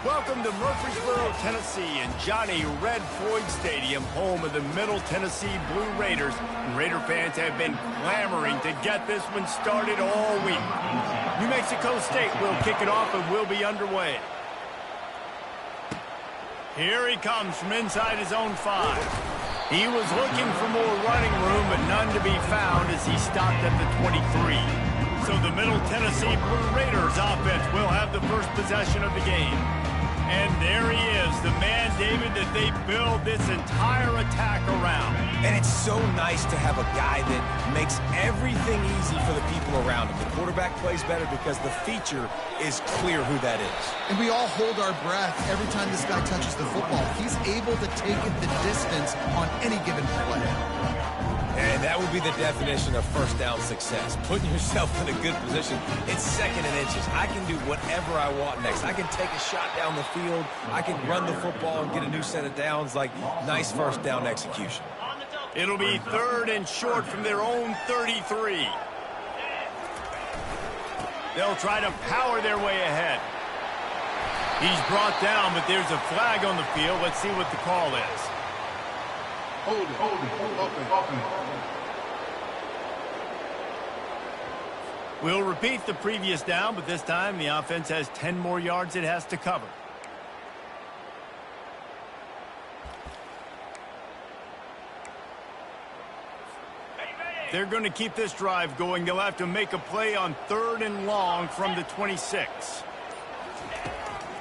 Welcome to Murfreesboro, Tennessee, and Johnny Red Floyd Stadium, home of the Middle Tennessee Blue Raiders. And Raider fans have been clamoring to get this one started all week. New Mexico State will kick it off and will be underway. Here he comes from inside his own 5. He was looking for more running room, but none to be found as he stopped at the 23. So the Middle Tennessee Blue Raiders offense will have the first possession of the game. And there he is, the man, David, that they build this entire attack around. And it's so nice to have a guy that makes everything easy for the people around him. The quarterback plays better because the feature is clear who that is. And we all hold our breath every time this guy touches the football. He's able to take it the distance on any given play. And that would be the definition of first down success. Putting yourself in a good position. It's second and inches. I can do whatever I want next. I can take a shot down the field. I can run the football and get a new set of downs. Like, nice first down execution. It'll be 3rd and short from their own 33. They'll try to power their way ahead. He's brought down, but there's a flag on the field. Let's see what the call is. Hold it. We'll repeat the previous down, but this time the offense has 10 more yards it has to cover. They're going to keep this drive going. They'll have to make a play on 3rd and long from the 26.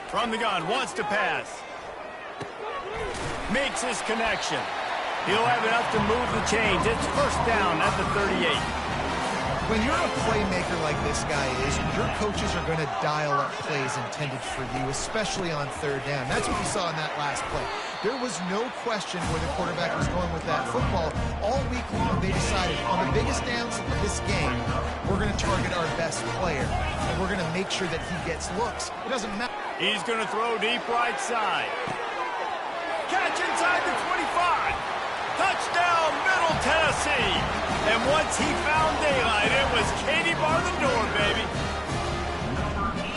From the gun, wants to pass. Makes his connection. He'll have enough to move the chains. It's first down at the 38. When you're a playmaker like this guy is, your coaches are going to dial up plays intended for you, especially on 3rd down. That's what we saw in that last play. There was no question where the quarterback was going with that football. All week long, they decided on the biggest downs of this game, we're going to target our best player, and we're going to make sure that he gets looks. It doesn't matter. He's going to throw deep right side. Catch inside the 25. Touchdown, Middle Tennessee. And once he found daylight, it was Katie bar the door, baby.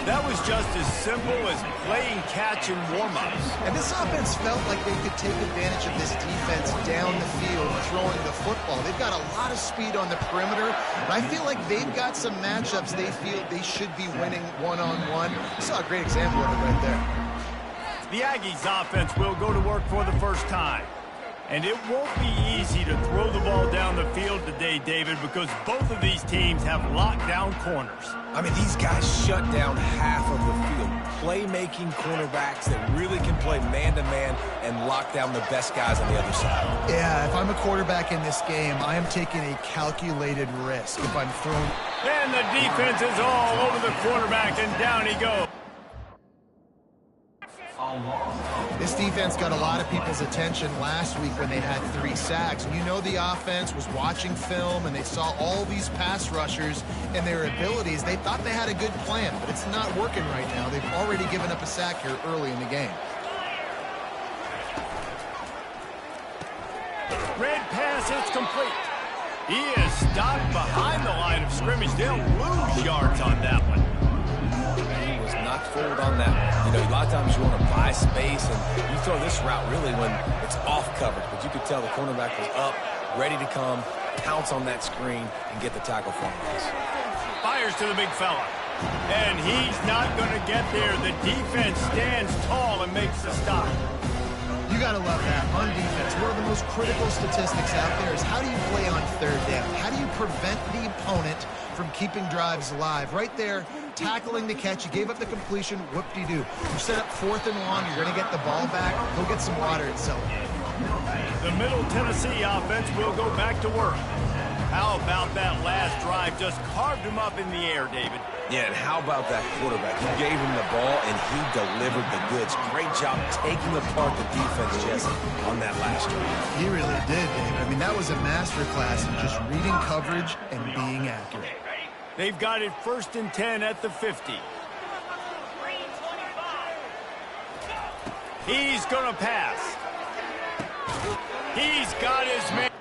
That was just as simple as playing catch and warm-ups. And this offense felt like they could take advantage of this defense down the field, throwing the football. They've got a lot of speed on the perimeter, and I feel like they've got some matchups they feel they should be winning one-on-one. You saw a great example of it right there. The Aggies offense will go to work for the first time. And it won't be easy to throw the ball down the field today, David, because both of these teams have lockdown corners. I mean, these guys shut down half of the field. Playmaking cornerbacks that really can play man-to-man and lock down the best guys on the other side. Yeah, if I'm a quarterback in this game, I am taking a calculated risk if I'm throwing. And the defense is all over the quarterback, and down he goes. This defense got a lot of people's attention last week when they had 3 sacks. And you know the offense was watching film, and they saw all these pass rushers and their abilities. They thought they had a good plan, but it's not working right now. They've already given up a sack here early in the game. Red pass, it's complete. He is stopped behind the line of scrimmage. They'll lose yards on that one. He was not locked forward on that one. You know, a lot of times you want to buy space, and you throw this route really when it's off coverage. But you could tell the cornerback was up, ready to come, pounce on that screen, and get the tackle for him. Fires to the big fella. And he's not going to get there. The defense stands tall and makes the stop. You got to love that. On defense, one of the most critical statistics out there is how do you play on third down? How do you prevent the opponent from keeping drives alive? Right there, tackling the catch. You gave up the completion. Whoop-de-doo. You set up 4th and long. You're going to get the ball back. Go get some water and sell it. The Middle Tennessee offense will go back to work. How about that last drive? Just carved him up in the air, David. Yeah, and how about that quarterback? You gave him the ball, and he delivered the goods. Great job taking apart the defense, Jesse, on that last drive. He really did, David. I mean, that was a masterclass in just reading coverage and being accurate. They've got it 1st and 10 at the 50. He's going to pass. He's got his man.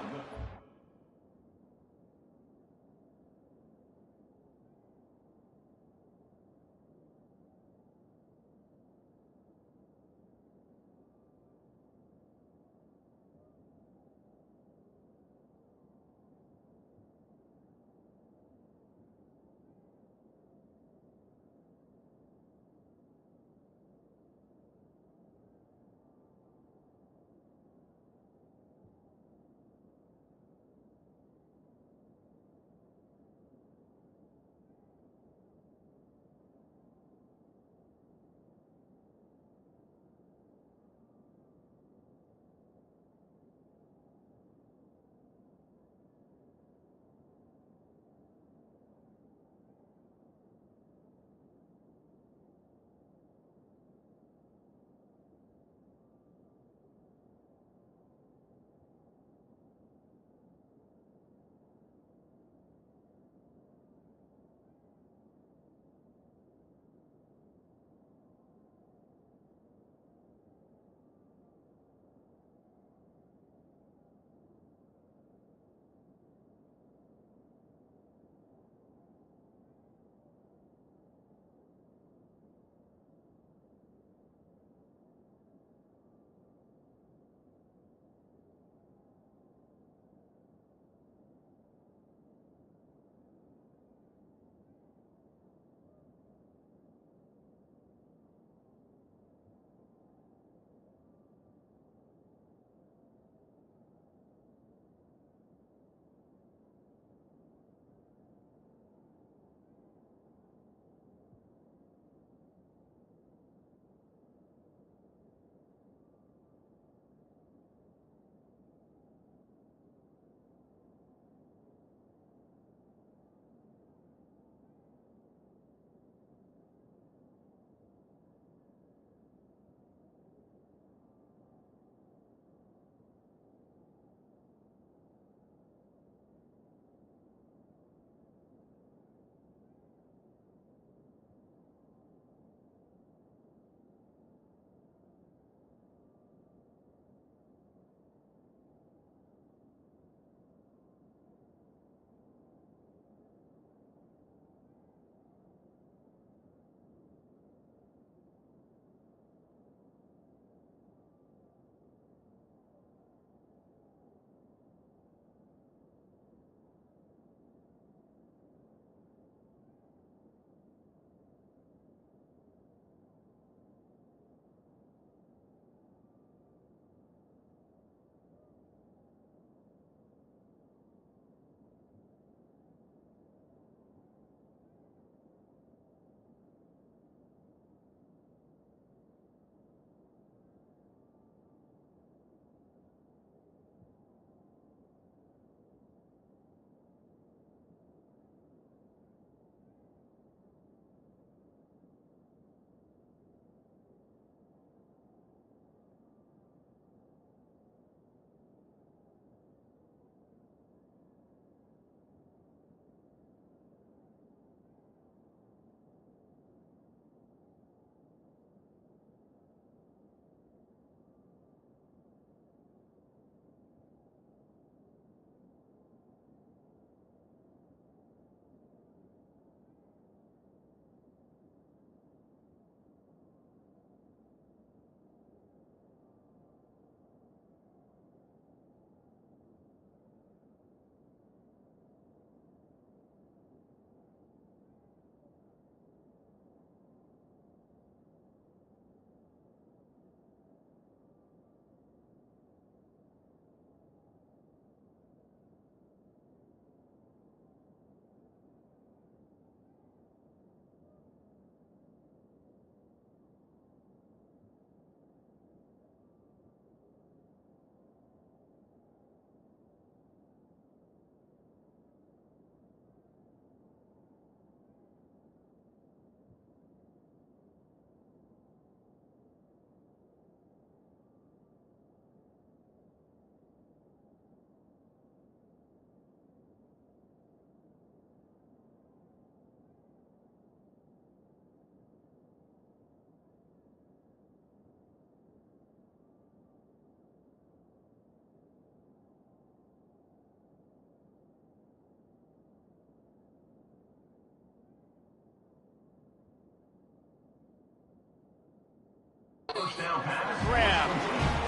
Grab.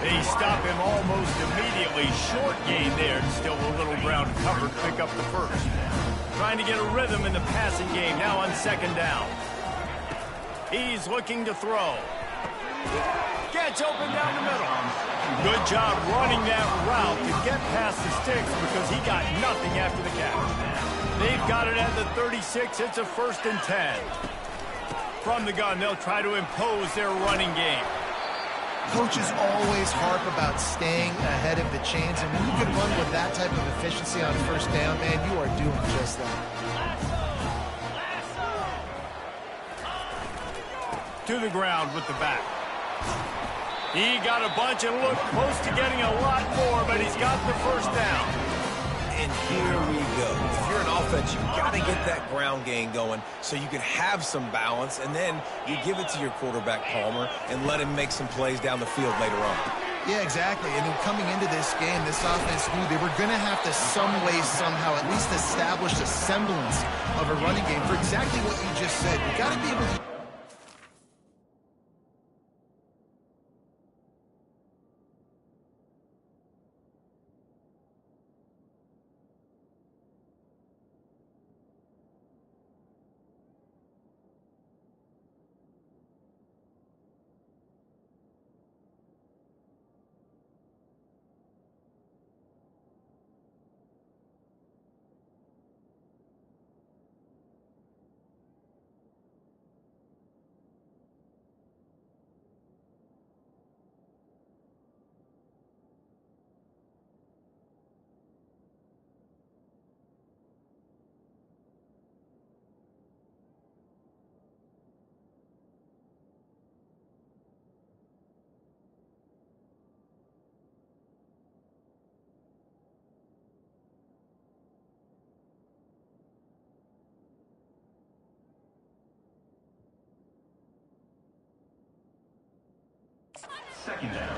They stop him almost immediately. Short gain there. Still a little ground covered. Pick up the first. Trying to get a rhythm in the passing game. Now on second down. He's looking to throw. Gets open down the middle. Good job running that route to get past the sticks because he got nothing after the catch. They've got it at the 36. It's a 1st and 10. From the gun, they'll try to impose their running game. Coaches always harp about staying ahead of the chains, and when you can run with that type of efficiency on 1st down, man, you are doing just that. To the ground with the back. He got a bunch and looked close to getting a lot more, but he's got the 1st down. And here we go. If you're an offense, you've got to get that ground game going so you can have some balance, and then you give it to your quarterback, Palmer, and let him make some plays down the field later on. Yeah, exactly. And coming into this game, this offense knew they were going to have to some way, somehow, at least establish a semblance of a running game for exactly what you just said. You got to be able to...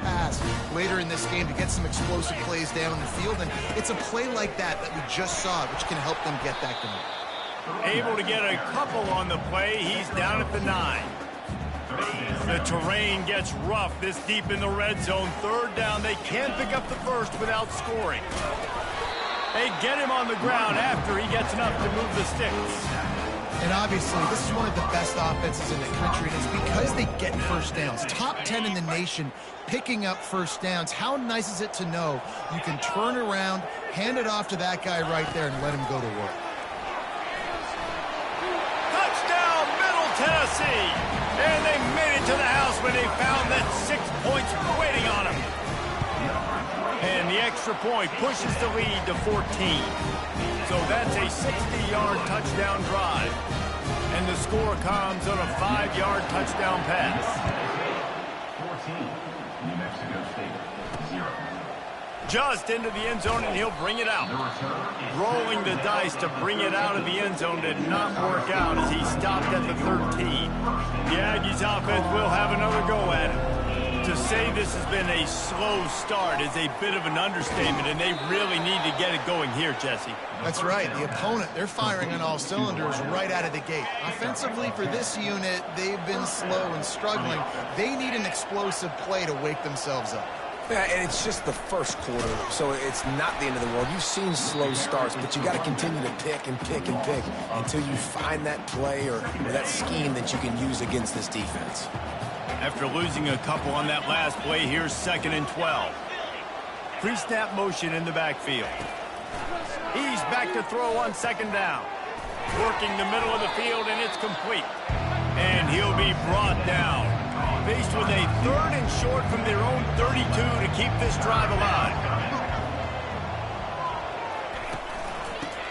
pass later in this game to get some explosive plays down the field, and it's a play like that we just saw, which can help them get that going. Able to get a couple on the play. He's down at the 9. The terrain gets rough this deep in the red zone. 3rd down. They can't pick up the first without scoring. They get him on the ground after he gets enough to move the sticks. And obviously, this is one of the best offenses in the country, and it's because they get 1st downs. Top 10 in the nation picking up 1st downs. How nice is it to know you can turn around, hand it off to that guy right there, and let him go to work. Touchdown, Middle Tennessee! And they made it to the house when they found that 6 points waiting on them. And the extra point pushes the lead to 14. So that's a 60-yard touchdown drive. And the score comes on a 5-yard touchdown pass. 14, New Mexico State, 0. Just into the end zone, and he'll bring it out. Rolling the dice to bring it out of the end zone did not work out as he stopped at the 13. The Aggies offense will have another go at it. To say this has been a slow start is a bit of an understatement, and they really need to get it going here, Jesse. That's right. The opponent, they're firing on all cylinders right out of the gate. Offensively, for this unit, they've been slow and struggling. They need an explosive play to wake themselves up. Yeah, and it's just the 1st quarter, so it's not the end of the world. You've seen slow starts, but you got to continue to pick and pick and pick until you find that play or that scheme that you can use against this defense. After losing a couple on that last play, here's 2nd and 12. Pre-snap motion in the backfield. He's back to throw on 2nd down. Working the middle of the field, and it's complete. And he'll be brought down. Faced with a 3rd and short from their own 32 to keep this drive alive.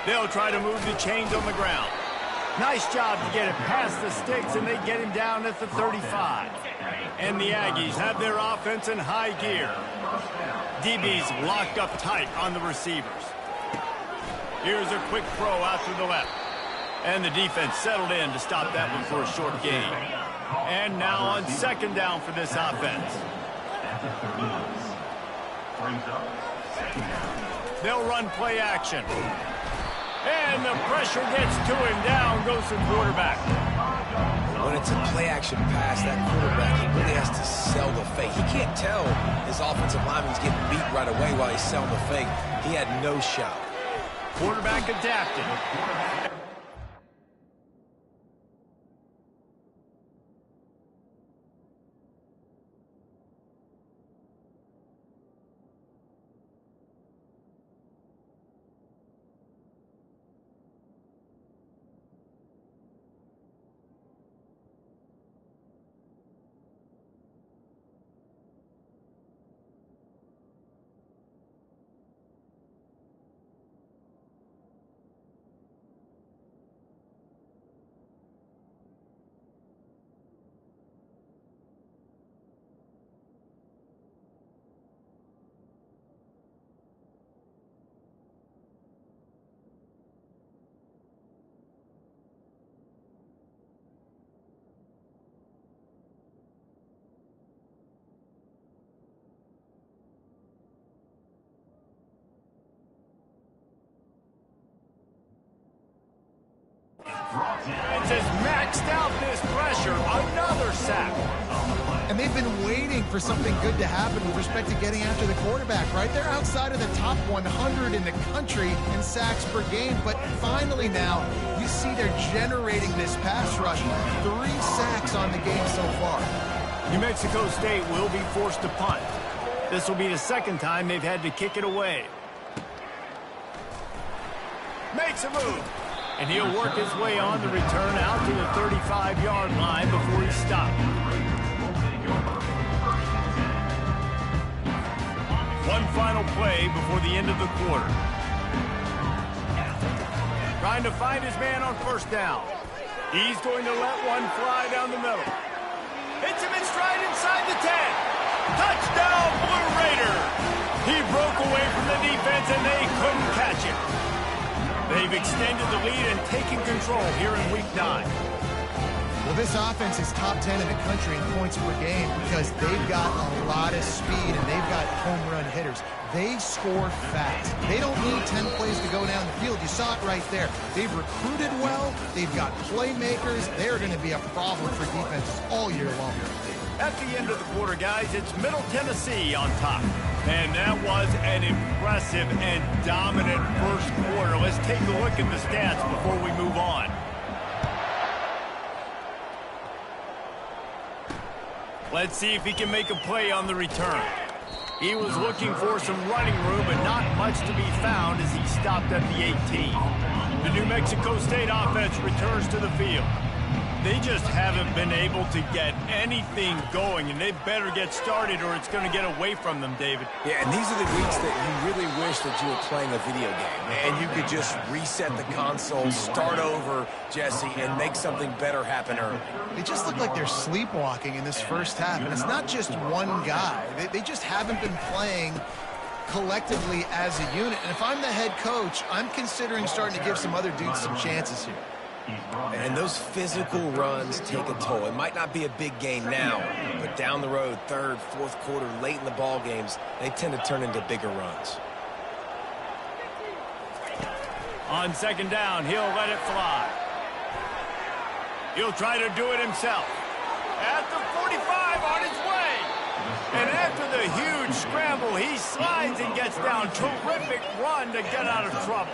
They'll try to move the chains on the ground. Nice job to get it past the sticks, and they get him down at the 35. And the Aggies have their offense in high gear. DB's locked up tight on the receivers. Here's a quick throw out to the left. And the defense settled in to stop that one for a short gain. And now on 2nd down for this offense. They'll run play action. And the pressure gets to him. Down goes the quarterback. When it's a play-action pass, that quarterback, he really has to sell the fake. He can't tell his offensive lineman's getting beat right away while he's selling the fake. He had no shot. Quarterback adapted. And just maxed out this pressure. Another sack. And they've been waiting for something good to happen with respect to getting after the quarterback, right? They're outside of the top 100 in the country in sacks per game, but finally now you see they're generating this pass rush. 3 sacks on the game so far. New Mexico State will be forced to punt. This will be the second time they've had to kick it away. Makes a move. And he'll work his way on the return out to the 35-yard line before he stopped. One final play before the end of the quarter. Trying to find his man on first down. He's going to let one fly down the middle. Hits him in stride inside the 10. Touchdown, Blue Raiders! He broke away from the defense and they couldn't catch him. They've extended the lead and taken control here in Week 9. Well, this offense is top 10 in the country in points per game because they've got a lot of speed and they've got home run hitters. They score fast. They don't need 10 plays to go down the field. You saw it right there. They've recruited well. They've got playmakers. They're going to be a problem for defenses all year long. At the end of the quarter, guys, it's Middle Tennessee on top. And that was an impressive and dominant first quarter. Let's take a look at the stats before we move on. Let's see if he can make a play on the return. He was looking for some running room, but not much to be found as he stopped at the 18. The New Mexico State offense returns to the field. They just haven't been able to get anything going, and they better get started or it's going to get away from them, David. Yeah, and these are the weeks that you really wish that you were playing a video game, and you could just reset the console, start over, Jesse, and make something better happen early. They just look like they're sleepwalking in this first half, and it's not just one guy. They just haven't been playing collectively as a unit, and if I'm the head coach, I'm considering starting to give some other dudes some chances here. And those physical runs take a toll. It might not be a big game now, but down the road, third, fourth quarter, late in the ball games, they tend to turn into bigger runs. On second down, he'll let it fly. He'll try to do it himself. At the 45 on his way. And after the huge scramble, he slides and gets down. Terrific run to get out of trouble.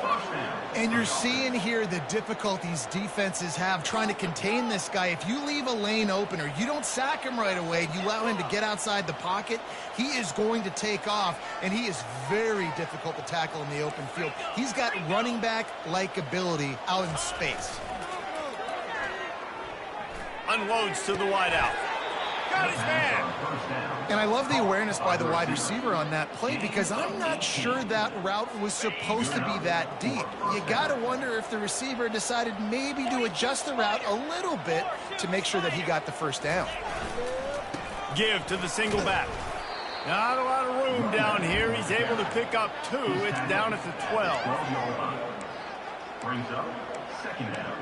And you're seeing here the difficulties defenses have trying to contain this guy. If you leave a lane open or you don't sack him right away, you allow him to get outside the pocket, he is going to take off, and he is very difficult to tackle in the open field. He's got running back-like ability out in space. Unloads to the wideout. Got his man. And I love the awareness by the wide receiver on that play because I'm not sure that route was supposed to be that deep. You got to wonder if the receiver decided maybe to adjust the route a little bit to make sure that he got the first down. Give to the single back. Not a lot of room down here. He's able to pick up 2. It's down at the 12. Brings up second down.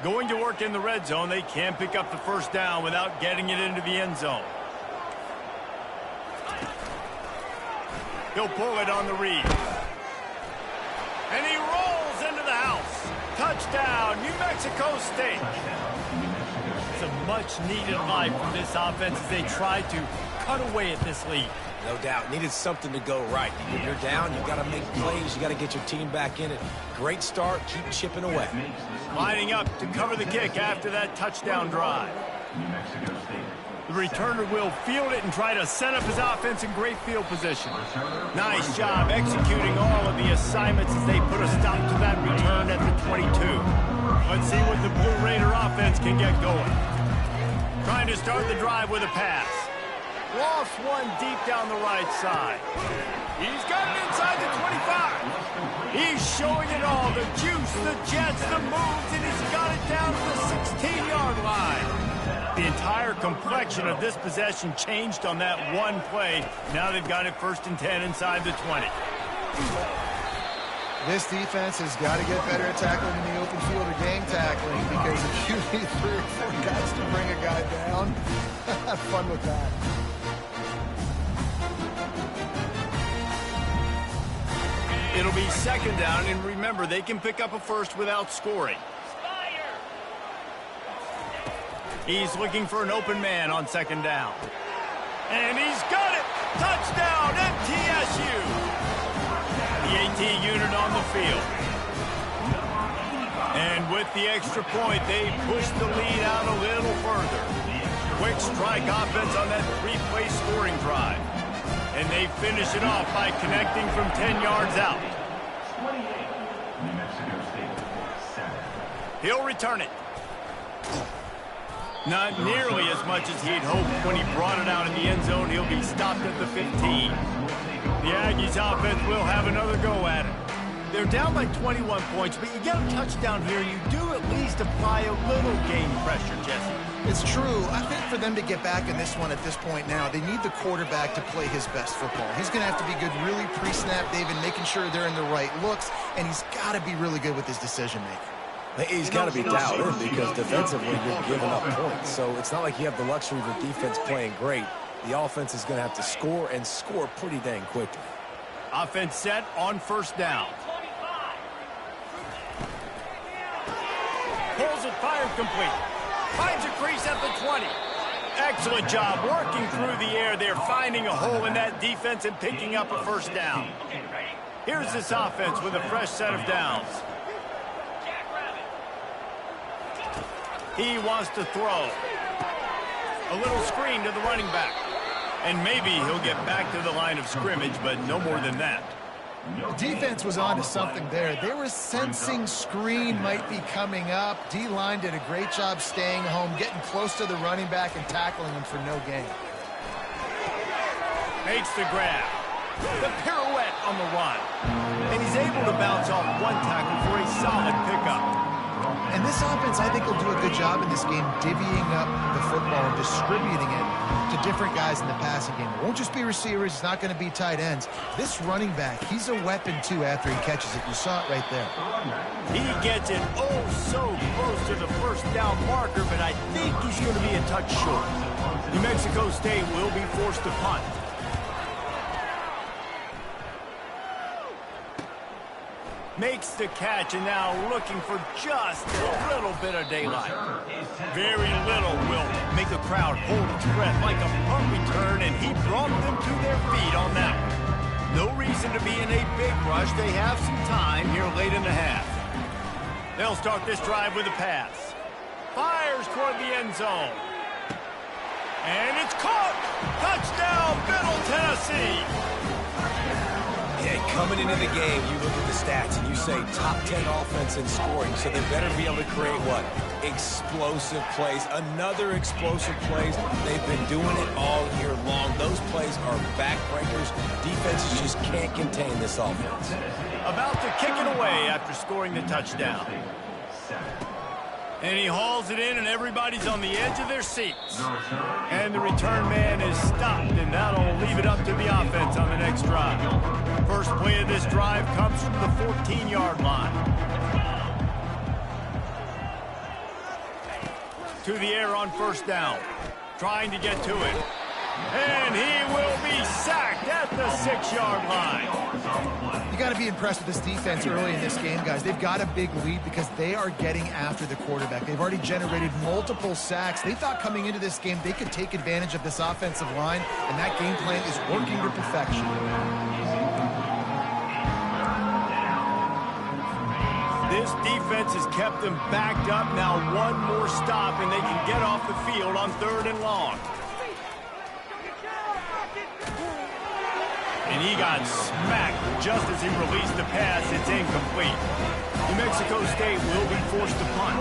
Going to work in the red zone. They can't pick up the first down without getting it into the end zone. He'll pull it on the read. And he rolls into the house. Touchdown, New Mexico State. much-needed life from this offense as they try to cut away at this lead. No doubt. Needed something to go right. When you're down, you've got to make plays. You got to get your team back in it. Great start. Keep chipping away. Lining up to cover the kick after that touchdown drive. New Mexico State. The returner will field it and try to set up his offense in great field position. Nice job executing all of the assignments as they put a stop to that return at the 22. Let's see what the Blue Raider offense can get going. Trying to start the drive with a pass. Lost one deep down the right side. He's got it inside the 25. He's showing it all. The juice, the jets, the moves, and he's got it down to the 16-yard line. The entire complexion of this possession changed on that one play. Now they've got it 1st and 10 inside the 20. This defense has got to get better at tackling in the open field or game tackling, because if you need 3 or 4 guys to bring a guy down, have fun with that. It'll be 2nd down, and remember, they can pick up a first without scoring. He's looking for an open man on 2nd down. And he's got it! Touchdown, MTSU! The AT unit on the field. And with the extra point, they push the lead out a little further. Quick strike offense on that 3-play scoring drive. And they finish it off by connecting from 10 yards out. 28. New Mexico State. 7. He'll return it. Not nearly as much as he'd hoped when he brought it out in the end zone. He'll be stopped at the 15. The Aggies offense will have another go at it. They're down by 21 points, but you get a touchdown here, you do at least apply a little game pressure, Jesse. It's true. I think for them to get back in this one at this point now, they need the quarterback to play his best football. He's going to have to be good really pre-snap, David, making sure they're in the right looks, and he's got to be really good with his decision-making. He's got to be dialed in because defensively you're giving up points. So it's not like you have the luxury of the defense playing great. The offense is going to have to score and score pretty dang quickly. Offense set on 1st down. Pulls it, fired complete. Finds a crease at the 20. Excellent job working through the air there, finding a hole in that defense and picking up a 1st down. Here's this offense with a fresh set of downs. He wants to throw. A little screen to the running back. And maybe he'll get back to the line of scrimmage, but no more than that. The defense was on to something there. They were sensing screen might be coming up. D-line did a great job staying home, getting close to the running back and tackling him for no gain. Makes the grab. The pirouette on the run. And he's able to bounce off one tackle for a solid pickup. And this offense, I think, will do a good job in this game divvying up the football and distributing it to different guys in the passing game. It won't just be receivers. It's not going to be tight ends. This running back, he's a weapon, too, after he catches it. You saw it right there. He gets it oh so close to the 1st down marker, but I think he's going to be a touch short. New Mexico State will be forced to punt. Makes the catch, and now looking for just a little bit of daylight. Very little will make the crowd hold its breath like a punt return, and he brought them to their feet on that one. No reason to be in a big rush. They have some time here late in the half. They'll start this drive with a pass. Fires toward the end zone. And it's caught! Touchdown, Middle Tennessee! Yeah, coming into the game, you look at the stats and you say top 10 offense in scoring, so they better be able to create what? Explosive plays. Another explosive plays. They've been doing it all year long. Those plays are backbreakers. Defenses just can't contain this offense. About to kick it away after scoring the touchdown. And he hauls it in, and everybody's on the edge of their seats. And the return man is stopped, and that'll leave it up to the offense on the next drive. First play of this drive comes from the 14-yard line. To the air on 1st down. Trying to get to it. And he will be sacked at the 6-yard line. You got to be impressed with this defense early in this game, guys. They've got a big lead because they are getting after the quarterback. They've already generated multiple sacks. They thought coming into this game they could take advantage of this offensive line, and that game plan is working to perfection. This defense has kept them backed up. Now one more stop, and they can get off the field on 3rd and long. And he got smacked just as he released the pass. It's incomplete. New Mexico State will be forced to punt.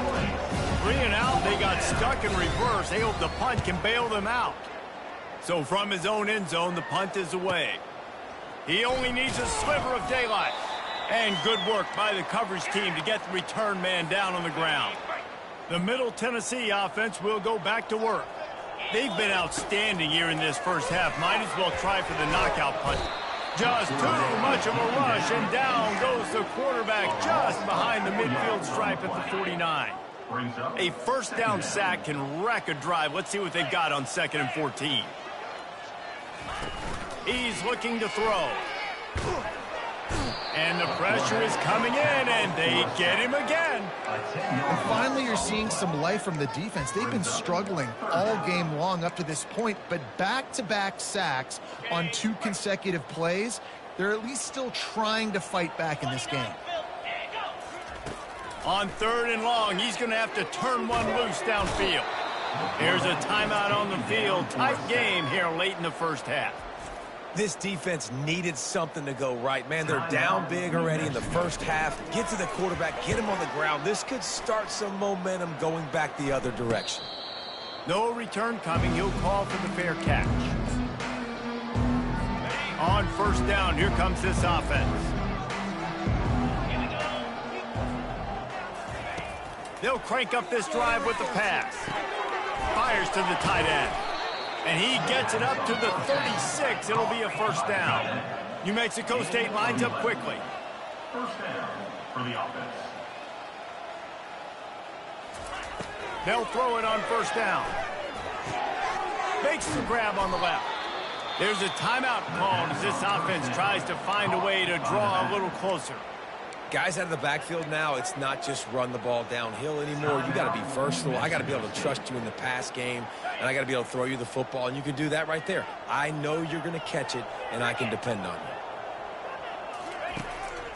3 and out, they got stuck in reverse. They hope the punt can bail them out. So from his own end zone, the punt is away. He only needs a sliver of daylight. And good work by the coverage team to get the return man down on the ground. The Middle Tennessee offense will go back to work. They've been outstanding here in this first half. Might as well try for the knockout punt. Just too much of a rush, and down goes the quarterback just behind the midfield stripe at the 49. A first down sack can wreck a drive. Let's see what they've got on 2nd and 14. He's looking to throw. And the pressure is coming in, and they get him again. And finally, you're seeing some life from the defense. They've been struggling all game long up to this point, but back-to-back sacks on 2 consecutive plays, they're at least still trying to fight back in this game. On 3rd and long, he's going to have to turn one loose downfield. Here's a timeout on the field. Tight game here late in the first half. This defense needed something to go right. Man, they're down big already in the first half. Get to the quarterback, get him on the ground. This could start some momentum going back the other direction. No return coming. He'll call for the fair catch. On 1st down, here comes this offense. They'll crank up this drive with the pass. Fires to the tight end. And he gets it up to the 36. It'll be a first down. New Mexico State lines up quickly. First down for the offense. They'll throw it on 1st down. Makes the grab on the left. There's a timeout called as this offense tries to find a way to draw a little closer. Guys out of the backfield now, it's not just run the ball downhill anymore. You got to be versatile. I got to be able to trust you in the pass game, and I got to be able to throw you the football, and you can do that right there. I know you're going to catch it, and I can depend on you.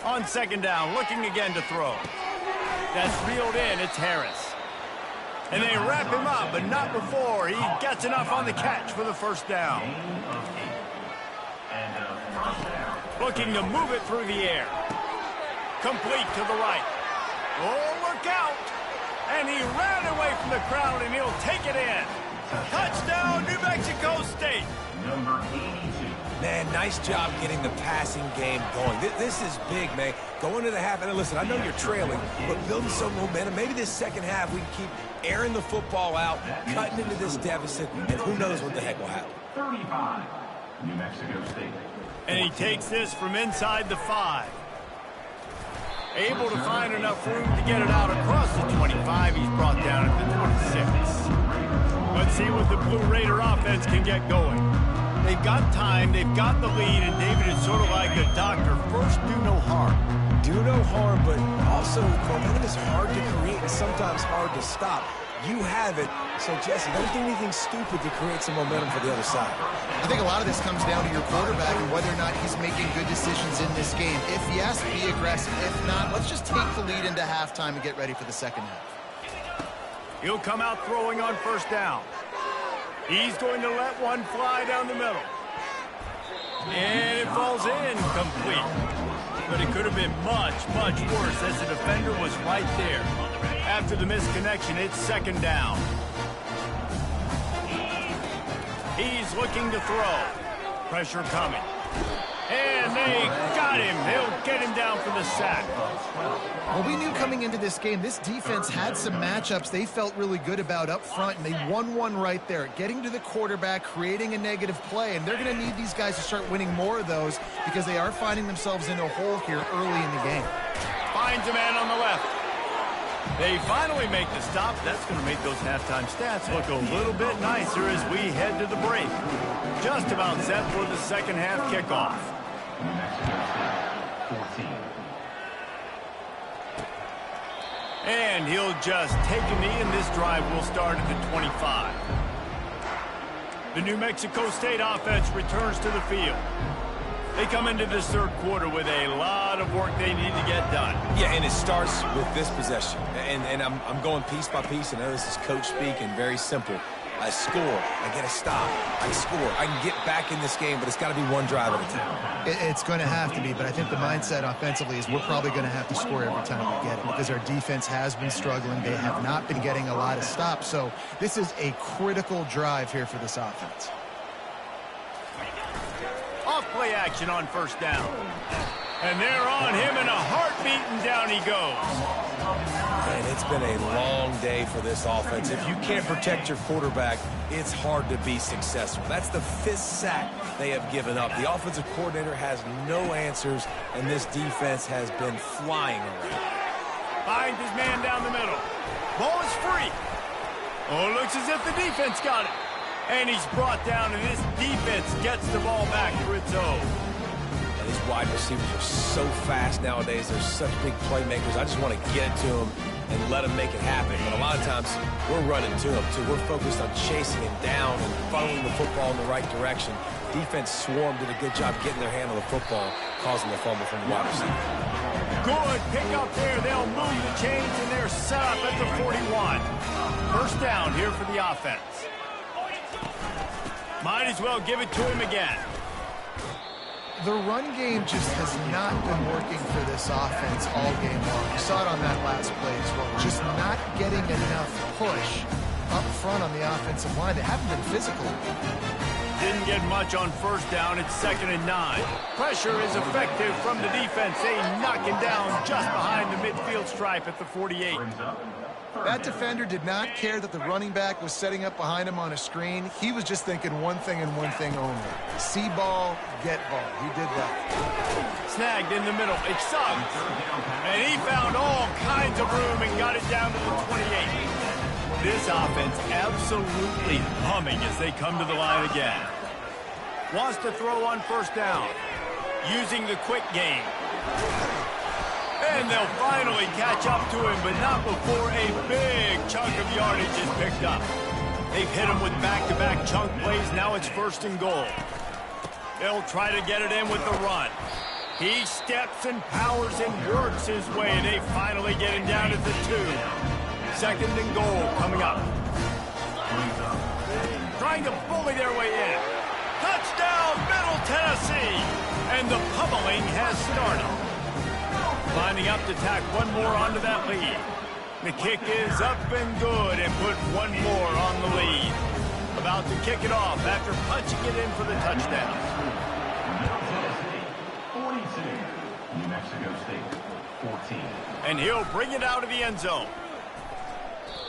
On 2nd down, looking again to throw. That's reeled in. It's Harris. And they wrap him up, but not before he gets enough on the catch for the first down. Looking to move it through the air. Complete to the right. Oh, look out. And he ran away from the crowd, and he'll take it in. Touchdown, New Mexico State. Number 82. Man, nice job getting the passing game going. This is big, man. Going to the half, and listen, I know you're trailing, but building some momentum. Maybe this second half we can keep airing the football out, cutting into this deficit, and who knows what the heck will happen. 35. New Mexico State. And he takes this from inside the 5. Able to find enough room to get it out across the 25. He's brought down at the 26. Let's see what the Blue Raider offense can get going. They've got time, they've got the lead, and David is sort of like a doctor. First, do no harm. Do no harm, but also momentum is hard to create and sometimes hard to stop. You have it, so Jesse, don't do anything stupid to create some momentum for the other side. I think a lot of this comes down to your quarterback and whether or not he's making good decisions in this game. If yes, be aggressive. If not, let's just take the lead into halftime and get ready for the second half. He'll come out throwing on 1st down. He's going to let one fly down the middle. And it falls in complete. But it could have been much, much worse as the defender was right there. After the misconnection, it's 2nd down. He's looking to throw. Pressure coming. And they got him. They'll get him down for the sack. Well, we knew coming into this game, this defense had some matchups they felt really good about up front, and they won one right there. Getting to the quarterback, creating a negative play, and they're going to need these guys to start winning more of those because they are finding themselves in a hole here early in the game. Finds a man on the left. They finally make the stop. That's going to make those halftime stats look a little bit nicer as we head to the break. Just about set for the second half kickoff. 14. And he'll just take a knee, and this drive will start at the 25. The New Mexico State offense returns to the field. They come into this third quarter with a lot of work they need to get done. Yeah, and it starts with this possession. And I'm going piece by piece. I know this is coach speak and very simple. I score, I get a stop, I score. I can get back in this game, but it's got to be one drive at a time. It's going to have to be, but I think the mindset offensively is we're probably going to have to score every time we get it because our defense has been struggling. They have not been getting a lot of stops, so this is a critical drive here for this offense. Off play action on first down. And they're on him in a heartbeat, and down he goes. And it's been a long day for this offense. If you can't protect your quarterback, it's hard to be successful. That's the 5th sack they have given up. The offensive coordinator has no answers, and this defense has been flying around. Finds his man down the middle. Ball is free. Oh, it looks as if the defense got it. And he's brought down, and this defense gets the ball back for its own. And these wide receivers are so fast nowadays. They're such big playmakers. I just want to get it to them and let them make it happen. But a lot of times, we're running to them, too. We're focused on chasing him down and funneling the football in the right direction. Defense swarm did a good job getting their hand on the football, causing the fumble from the wide receiver. Good pick up there. They'll move the chains, and they're set up at the 41. First down here for the offense. Might as well give it to him again. The run game just has not been working for this offense all game long. You saw it on that last play as well. Just not getting enough push up front on the offensive line. They haven't been physical. Didn't get much on first down. It's 2nd and 9. Pressure is effective from the defense. They knock him down just behind the midfield stripe at the 48. That defender did not care that the running back was setting up behind him on a screen. He was just thinking one thing and one thing only. See ball, get ball. He did that. Snagged in the middle. It's Suggs. And he found all kinds of room and got it down to the 28. This offense absolutely humming as they come to the line again. Wants to throw on first down. Using the quick game. And they'll finally catch up to him, but not before a big chunk of yardage is picked up. They've hit him with back-to-back chunk plays. Now it's 1st and goal. They'll try to get it in with the run. He steps and powers and works his way. They finally get him down at the 2. 2nd and goal coming up. Trying to bully their way in. Touchdown, Middle Tennessee! And the pummeling has started. Lining up to tack one more onto that lead. The kick is up and good and put one more on the lead. About to kick it off after punching it in for the touchdown. 42. New Mexico State 14. And he'll bring it out of the end zone.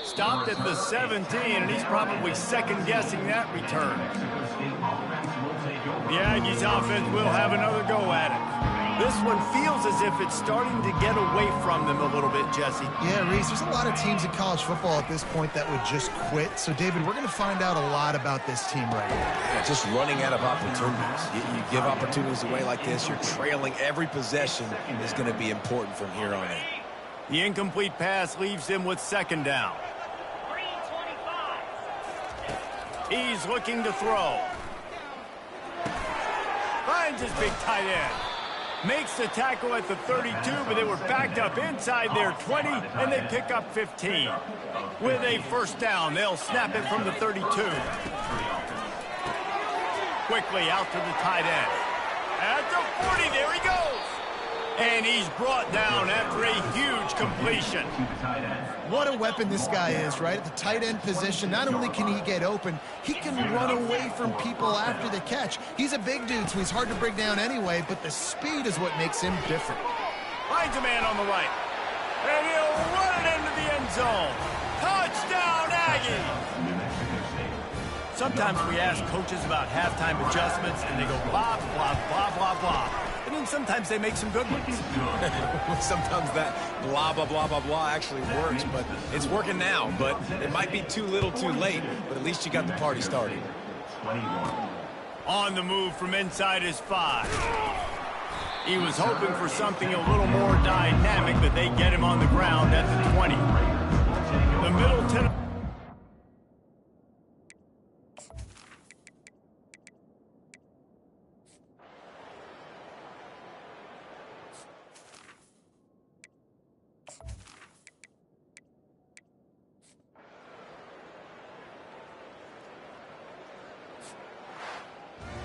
Stopped at the 17, and he's probably second-guessing that return. The Aggies offense will have another go at it. This one feels as if it's starting to get away from them a little bit, Jesse. Yeah, Reese, there's a lot of teams in college football at this point that would just quit. So, David, we're going to find out a lot about this team right now. Yeah, just running out of opportunities. You give opportunities away like this, you're trailing. Every possession is going to be important from here on in. The incomplete pass leaves him with 2nd down. He's looking to throw. Finds his big tight end. Makes the tackle at the 32, but they were backed up inside their 20, and they pick up 15. With a 1st down, they'll snap it from the 32. Quickly out to the tight end. At the 40, there he goes. And he's brought down after a huge completion. What a weapon this guy is, right? At the tight end position, not only can he get open, he can run away from people after the catch. He's a big dude, so he's hard to bring down anyway, but the speed is what makes him different. Finds a man on the right. And he'll run it into the end zone. Touchdown, Aggies! Sometimes we ask coaches about halftime adjustments, and they go blah, blah, blah, blah, blah. And then sometimes they make some good ones. Sometimes that blah, blah, blah, blah, blah actually works, but it's working now. But it might be too little too late, but at least you got the party started. 21. On the move from inside his 5. He was hoping for something a little more dynamic, but they get him on the ground at the 20. The Middle Tennessee.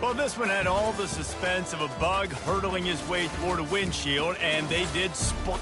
Well, this one had all the suspense of a bug hurtling his way toward a windshield, and they did spot.